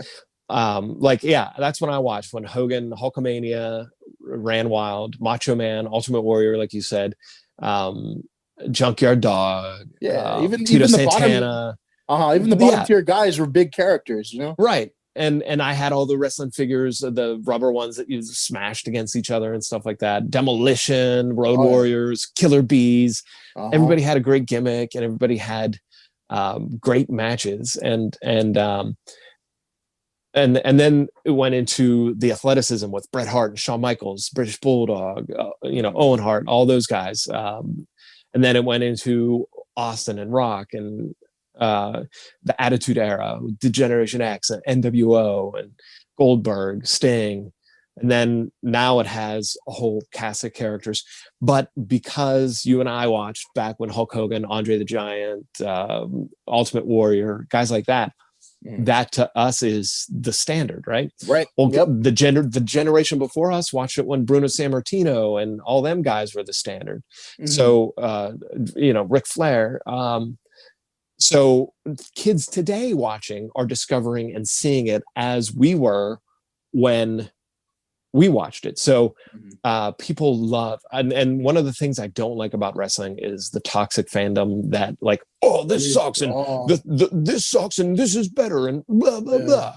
that's when I watched, when Hogan, Hulkamania ran wild, Macho Man, Ultimate Warrior, like you said, Junkyard Dog, even Tito even the Santana, even the bottom tier guys were big characters, right. And I had all the wrestling figures, the rubber ones that you smashed against each other and stuff like that. Demolition, Road Warriors, Killer Bees. Everybody had a great gimmick, and everybody had great matches. And then it went into the athleticism with Bret Hart and Shawn Michaels, British Bulldog, Owen Hart, all those guys. And then it went into Austin and Rock and the Attitude Era, Generation X and NWO and Goldberg, Sting. And then now it has a whole cast of characters. But because you and I watched back when Hulk Hogan, Andre the Giant, Ultimate Warrior, guys like that, that to us is the standard, right? Right. Well, the generation before us watched it when Bruno Sammartino and all them guys were the standard. So, Ric Flair. So kids today watching are discovering and seeing it as we were when we watched it. So people love, and one of the things I don't like about wrestling is the toxic fandom that like, oh, this sucks and this sucks and this is better and blah, blah, blah.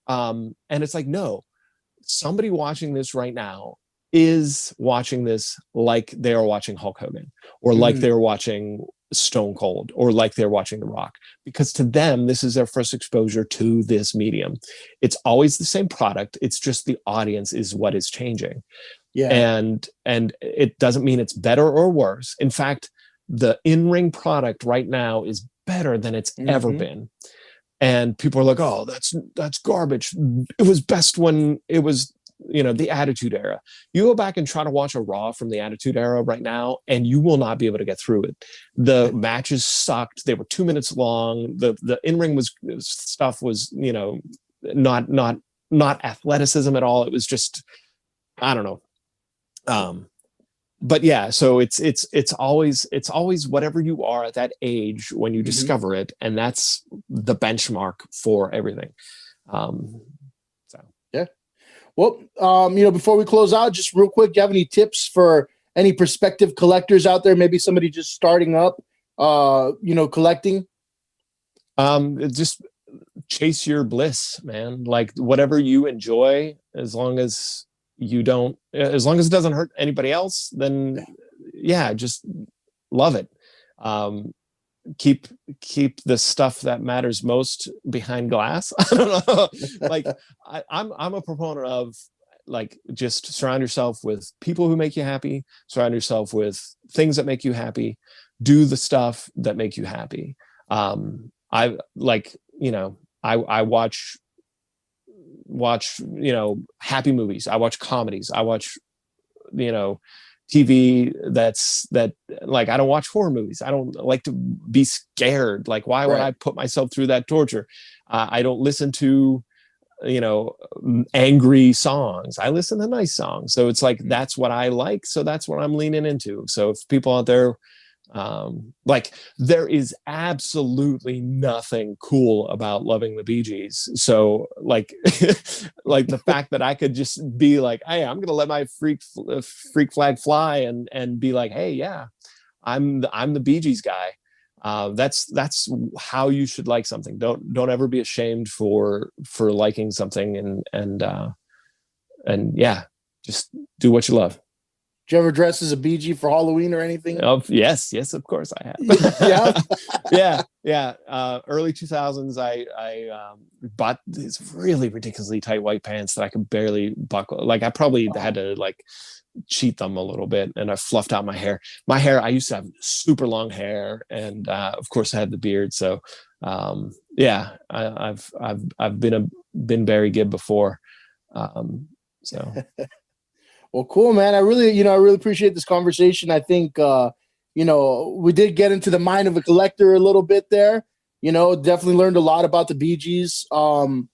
And it's like, no, somebody watching this right now is watching this like they are watching Hulk Hogan, or like they're watching Stone Cold, or like they're watching The Rock, because to them this is their first exposure to this medium. It's always the same product, it's just the audience is what is changing. And it doesn't mean it's better or worse. In fact, the in-ring product right now is better than it's ever been. And people are like, oh, that's garbage. It was best when it was the Attitude Era. You go back and try to watch a Raw from the Attitude Era right now, and you will not be able to get through it. The matches sucked. They were 2 minutes long. The in-ring stuff was, not athleticism at all. It was just, I don't know. But yeah, so it's always whatever you are at that age when you discover it, and that's the benchmark for everything. Well, before we close out, just real quick, do you have any tips for any prospective collectors out there? Maybe somebody just starting up, collecting? Just chase your bliss, man. Like whatever you enjoy, as long as it doesn't hurt anybody else, then yeah, just love it. Keep the stuff that matters most behind glass. I don't know. Like I'm a proponent of, like, just surround yourself with people who make you happy, surround yourself with things that make you happy, do the stuff that make you happy. I like, I watch, happy movies. I watch comedies. I watch, TV that, like, I don't watch horror movies. I don't like to be scared. Like, why would I put myself through that torture? I don't listen to, angry songs. I listen to nice songs. So it's like, that's what I like. So that's what I'm leaning into. So if people out there, like, there is absolutely nothing cool about loving the Bee Gees. So, like, like the fact that I could just be like, hey, I'm gonna let my freak flag fly and be like, hey, yeah, I'm the Bee Gees guy. That's how you should like something. Don't ever be ashamed for liking something, and yeah, just do what you love. Did you ever dress as a Bee Gee for Halloween or anything? Yes, of course I have. Yeah. yeah. Early 2000s, I bought these really ridiculously tight white pants that I could barely buckle. Like, I probably had to, like, cheat them a little bit, and I fluffed out my hair. I used to have super long hair, and of course I had the beard. So yeah, I've been Barry Gibb before. So. Well, cool, man. I really appreciate this conversation. I think, we did get into the mind of a collector a little bit there. Definitely learned a lot about the Bee Gees. I'm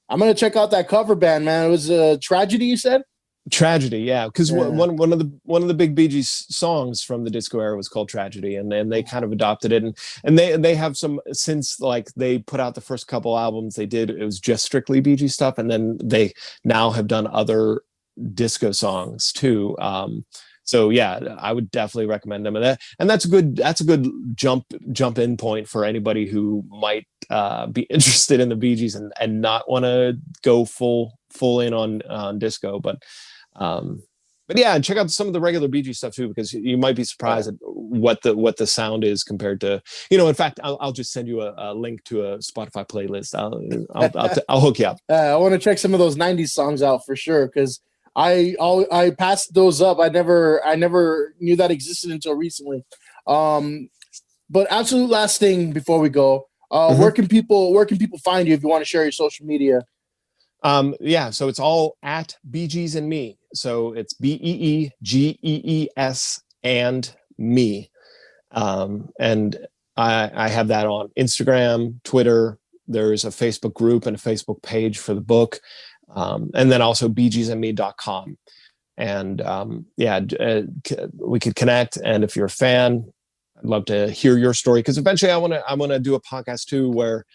going to check out that cover band, man. It was a Tragedy, you said? Tragedy, yeah. Because one of the big Bee Gees songs from the disco era was called Tragedy, and they kind of adopted it, and they have some, since, like, they put out the first couple albums they did, it was just strictly Bee Gees stuff, and then they now have done other disco songs too. So yeah, I would definitely recommend them, and that's a good jump in point for anybody who might be interested in the Bee Gees and not want to go full in on disco, but yeah, check out some of the regular Bee Gees stuff too, because you might be surprised at what the sound is compared to, in fact, I'll just send you a link to a Spotify playlist. I'll hook you up. I want to check some of those 90s songs out for sure, because I passed those up. I never knew that existed until recently. But absolute last thing before we go, where can people find you if you want to share your social media? Yeah, so it's all at Bee Gees and Me. So it's BEEGEES and me. And I have that on Instagram, Twitter. There's a Facebook group and a Facebook page for the book. And then also beegeesandme.com. And we could connect. And if you're a fan, I'd love to hear your story, because eventually I want to do a podcast too, where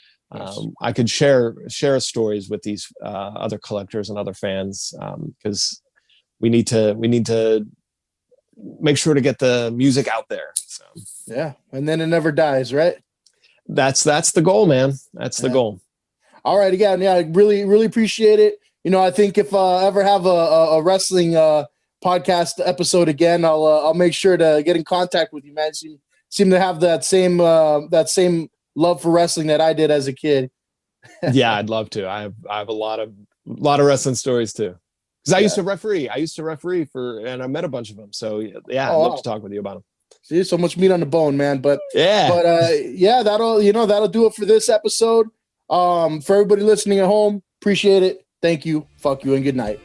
I could share stories with these other collectors and other fans, because we need to make sure to get the music out there. So yeah, and then it never dies, right? That's the goal, man. That's the goal. All right, again, yeah, I really appreciate it. I think if I ever have a wrestling podcast episode again, I'll make sure to get in contact with you, man. You seem to have that same love for wrestling that I did as a kid. Yeah, I'd love to. I have a lot of wrestling stories too, because I used to referee. And I met a bunch of them. So yeah, I'd love to talk with you about them. See, so much meat on the bone, man. But yeah, that'll do it for this episode. For everybody listening at home, appreciate it. Thank you. Fuck you and good night.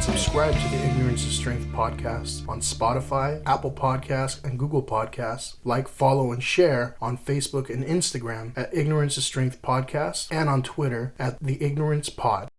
Subscribe to the Ignorance is Strength podcast on Spotify, Apple Podcasts, and Google Podcasts. Like, follow, and share on Facebook and Instagram at Ignorance is Strength Podcast, and on Twitter at The Ignorance Pod.